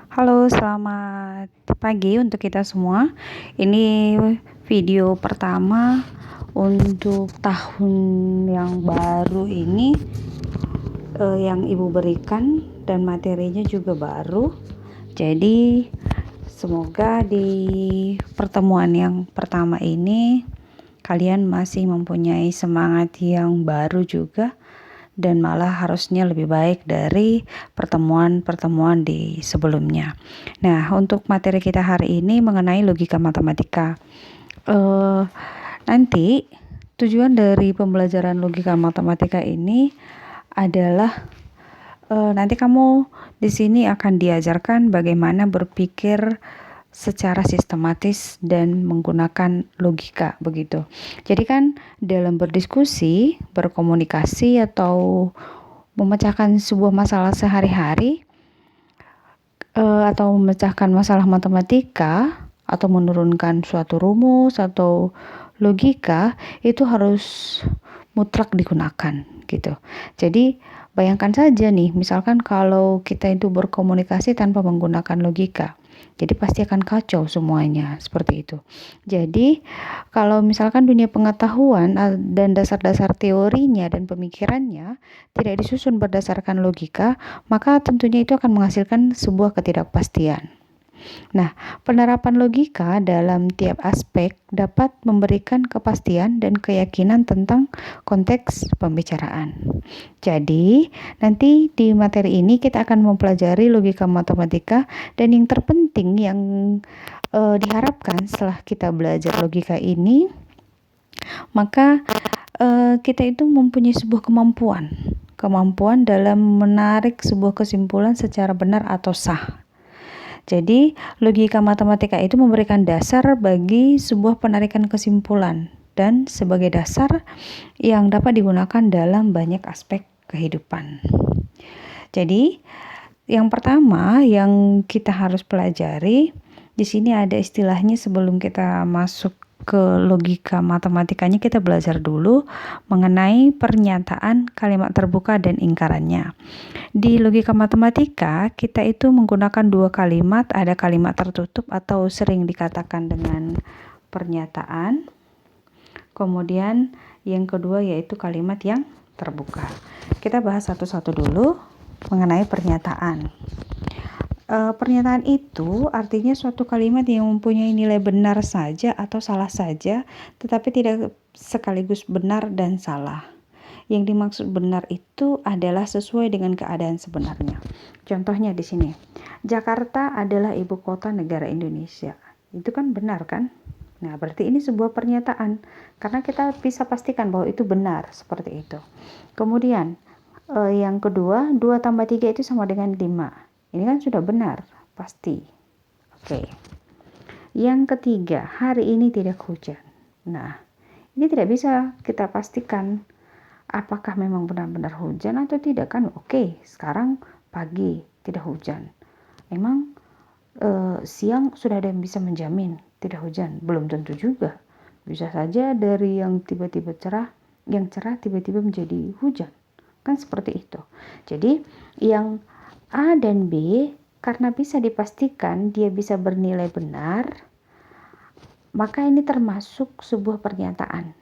Halo, selamat pagi untuk kita semua. Ini video pertama untuk tahun yang baru ini yang Ibu berikan, dan materinya juga baru. Jadi semoga di pertemuan yang pertama ini kalian masih mempunyai semangat yang baru juga, dan malah harusnya lebih baik dari pertemuan-pertemuan di sebelumnya. Nah, untuk materi kita hari ini mengenai logika matematika. Nanti tujuan dari pembelajaran logika matematika ini adalah nanti kamu di sini akan diajarkan bagaimana berpikir secara sistematis dan menggunakan logika, begitu. Jadi kan dalam berdiskusi, berkomunikasi, atau memecahkan sebuah masalah sehari-hari, atau memecahkan masalah matematika, atau menurunkan suatu rumus atau logika, itu harus mutlak digunakan, gitu. Jadi bayangkan saja nih, misalkan kalau kita itu berkomunikasi tanpa menggunakan logika, jadi pasti akan kacau semuanya, seperti itu. Jadi kalau misalkan dunia pengetahuan dan dasar-dasar teorinya dan pemikirannya tidak disusun berdasarkan logika, maka tentunya itu akan menghasilkan sebuah ketidakpastian. Nah, penerapan logika dalam tiap aspek dapat memberikan kepastian dan keyakinan tentang konteks pembicaraan. Jadi, nanti di materi ini kita akan mempelajari logika matematika, dan yang terpenting yang diharapkan setelah kita belajar logika ini, maka kita itu mempunyai sebuah kemampuan dalam menarik sebuah kesimpulan secara benar atau sah. Jadi, logika matematika itu memberikan dasar bagi sebuah penarikan kesimpulan dan sebagai dasar yang dapat digunakan dalam banyak aspek kehidupan. Jadi, yang pertama yang kita harus pelajari di sini ada istilahnya. Sebelum kita masuk ke logika matematikanya, kita belajar dulu mengenai pernyataan, kalimat terbuka, dan ingkarannya. Di logika matematika, kita itu menggunakan dua kalimat, ada kalimat tertutup atau sering dikatakan dengan pernyataan. Kemudian yang kedua yaitu kalimat yang terbuka. Kita bahas satu-satu dulu mengenai pernyataan. Pernyataan itu artinya suatu kalimat yang mempunyai nilai benar saja atau salah saja, tetapi tidak sekaligus benar dan salah. Yang dimaksud benar itu adalah sesuai dengan keadaan sebenarnya. Contohnya di sini, Jakarta adalah ibu kota negara Indonesia. Itu kan benar kan? Nah, berarti ini sebuah pernyataan, karena kita bisa pastikan bahwa itu benar, seperti itu. Kemudian, yang kedua, 2 tambah 3 itu sama dengan 5. Ini kan sudah benar, pasti. Oke. Yang ketiga, hari ini tidak hujan. Nah, ini tidak bisa kita pastikan apakah memang benar-benar hujan atau tidak kan. Oke, sekarang pagi tidak hujan. Emang siang sudah ada yang bisa menjamin tidak hujan? Belum tentu juga. Bisa saja dari yang tiba-tiba cerah, yang cerah tiba-tiba menjadi hujan. Kan seperti itu. Jadi yang A dan B karena bisa dipastikan dia bisa bernilai benar, maka ini termasuk sebuah pernyataan.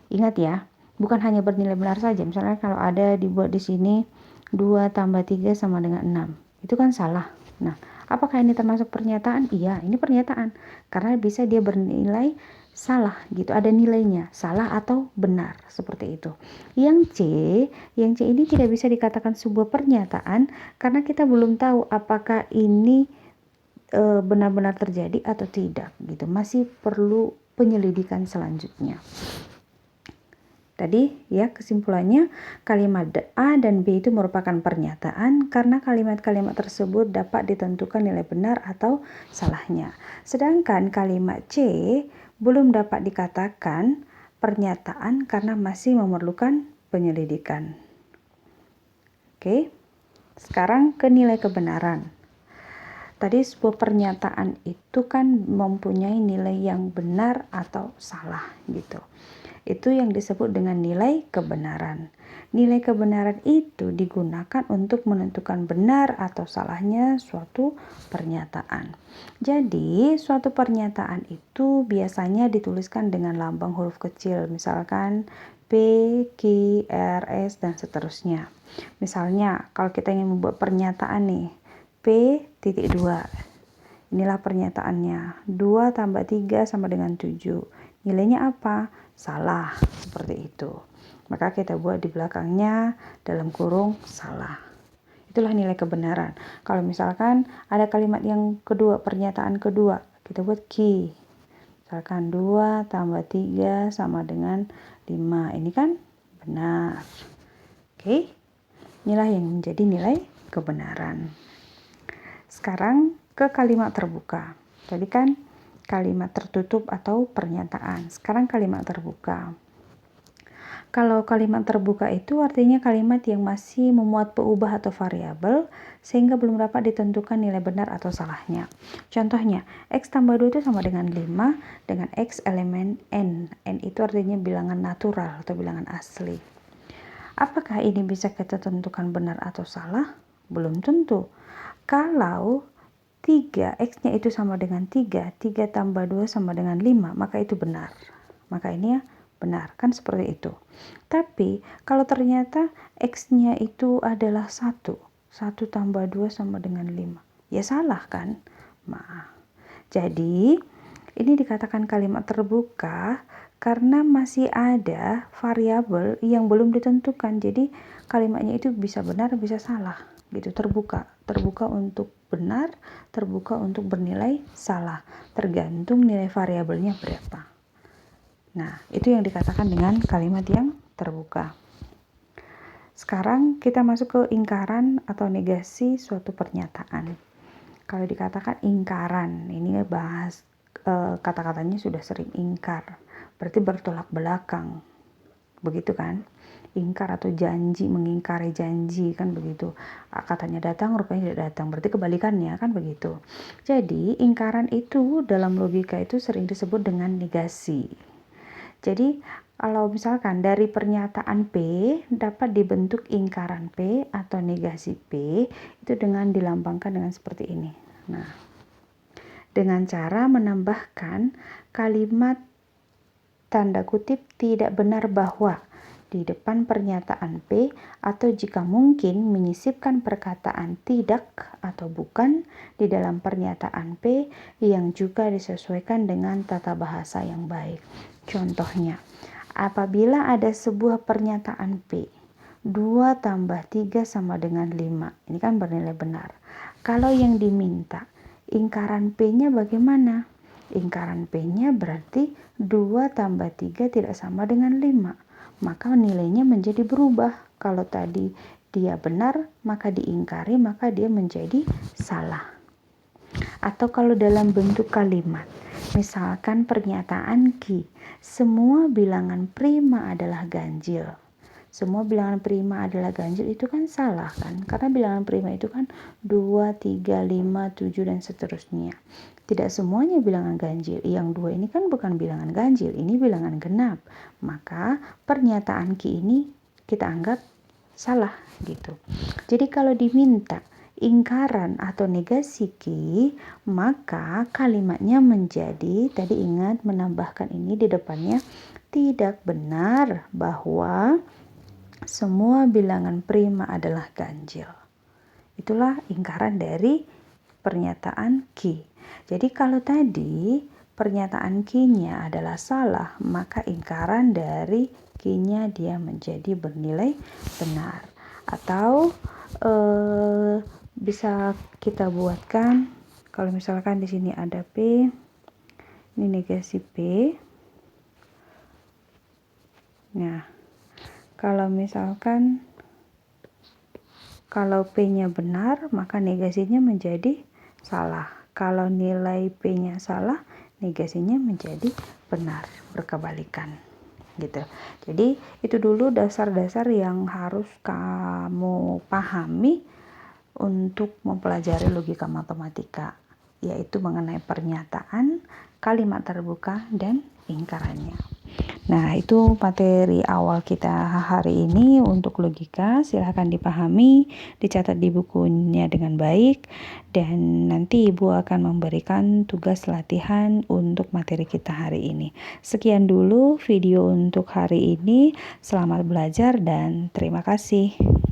Ingat ya, bukan hanya bernilai benar saja. Misalnya kalau ada dibuat di sini 2 tambah 3 sama dengan 6. Itu kan salah. Nah, apakah ini termasuk pernyataan? Iya, ini pernyataan. Karena bisa dia bernilai salah gitu, ada nilainya, salah atau benar, seperti itu. Yang C ini tidak bisa dikatakan sebuah pernyataan karena kita belum tahu apakah ini benar-benar terjadi atau tidak gitu. Masih perlu penyelidikan selanjutnya. Tadi ya kesimpulannya, kalimat A dan B itu merupakan pernyataan karena kalimat-kalimat tersebut dapat ditentukan nilai benar atau salahnya. Sedangkan kalimat C belum dapat dikatakan pernyataan karena masih memerlukan penyelidikan. Oke, sekarang ke nilai kebenaran. Tadi sebuah pernyataan itu kan mempunyai nilai yang benar atau salah gitu. Itu yang disebut dengan nilai kebenaran. nilai kebenaran itu digunakan untuk menentukan benar atau salahnya suatu pernyataan. Jadi, suatu pernyataan itu biasanya dituliskan dengan lambang huruf kecil, misalkan P, Q, R, S, dan seterusnya. Misalnya, kalau kita ingin membuat pernyataan nih, P.2. Inilah pernyataannya. 2 tambah 3 sama dengan 7. Nilainya apa? Salah. Seperti itu. Maka kita buat di belakangnya dalam kurung salah. Itulah nilai kebenaran. Kalau misalkan ada kalimat yang kedua, pernyataan kedua, kita buat Q. Misalkan 2 tambah 3 sama dengan 5. Ini kan benar. Oke. Inilah yang menjadi nilai kebenaran. Sekarang ke kalimat terbuka. Tadi kan kalimat tertutup atau pernyataan. Sekarang kalimat terbuka. Kalau kalimat terbuka itu artinya kalimat yang masih memuat peubah atau variabel sehingga belum dapat ditentukan nilai benar atau salahnya. Contohnya, X tambah 2 itu sama dengan 5 dengan X elemen N. N itu artinya bilangan natural atau bilangan asli. Apakah ini bisa kita tentukan benar atau salah? Belum tentu. Kalau 3, X-nya itu sama dengan 3, 3 tambah 2 sama dengan 5, maka itu benar. Maka ini ya benar, kan seperti itu. Tapi, kalau ternyata X-nya itu adalah 1, 1 tambah 2 sama dengan 5, ya salah kan? Jadi, ini dikatakan kalimat terbuka karena masih ada variabel yang belum ditentukan. Jadi, kalimatnya itu bisa benar, bisa salah. Gitu, terbuka untuk benar, terbuka untuk bernilai salah, tergantung nilai variabelnya berapa. Nah, itu yang dikatakan dengan kalimat yang terbuka. Sekarang kita masuk ke ingkaran atau negasi suatu pernyataan. Kalau dikatakan ingkaran, ini bahas kata-katanya sudah sering, ingkar berarti bertolak belakang, begitu kan? Ingkar atau janji, mengingkari janji, kan begitu. Katanya datang, rupanya tidak datang, berarti kebalikannya, kan begitu. Jadi ingkaran itu dalam logika itu sering disebut dengan negasi. Jadi kalau misalkan dari pernyataan P dapat dibentuk ingkaran P atau negasi P, itu dengan dilambangkan dengan seperti ini. Nah, dengan cara menambahkan kalimat tanda kutip tidak benar bahwa di depan pernyataan P, atau jika mungkin menyisipkan perkataan tidak atau bukan di dalam pernyataan P yang juga disesuaikan dengan tata bahasa yang baik. Contohnya, apabila ada sebuah pernyataan P, 2 tambah 3 sama dengan 5, ini kan bernilai benar. Kalau yang diminta ingkaran P-nya bagaimana? Ingkaran P-nya berarti 2 tambah 3 tidak sama dengan 5. Maka nilainya menjadi berubah. Kalau tadi dia benar, maka diingkari, maka dia menjadi salah. Atau kalau dalam bentuk kalimat, misalkan pernyataan Q, semua bilangan prima adalah ganjil. Semua bilangan prima adalah ganjil, itu kan salah kan? Karena bilangan prima itu kan 2, 3, 5, 7 dan seterusnya. Tidak semuanya bilangan ganjil. Yang 2 ini kan bukan bilangan ganjil, ini bilangan genap. Maka pernyataan Q ini kita anggap salah gitu. Jadi kalau diminta ingkaran atau negasi Q, maka kalimatnya menjadi, tadi ingat menambahkan ini di depannya, tidak benar bahwa semua bilangan prima adalah ganjil. Itulah ingkaran dari pernyataan Q. Jadi kalau tadi pernyataan Q-nya adalah salah, maka ingkaran dari Q-nya dia menjadi bernilai benar. Atau bisa kita buatkan, kalau misalkan di sini ada P, ini negasi P. Nah, kalau misalkan kalau P-nya benar, maka negasinya menjadi salah. Kalau nilai P-nya salah, negasinya menjadi benar, berkebalikan. Gitu. Jadi itu dulu dasar-dasar yang harus kamu pahami untuk mempelajari logika matematika, yaitu mengenai pernyataan, kalimat terbuka, dan ingkarannya. Nah, itu materi awal kita hari ini untuk logika. Silahkan dipahami, dicatat di bukunya dengan baik, dan nanti Ibu akan memberikan tugas latihan untuk materi kita hari ini. Sekian dulu video untuk hari ini. Selamat belajar dan terima kasih.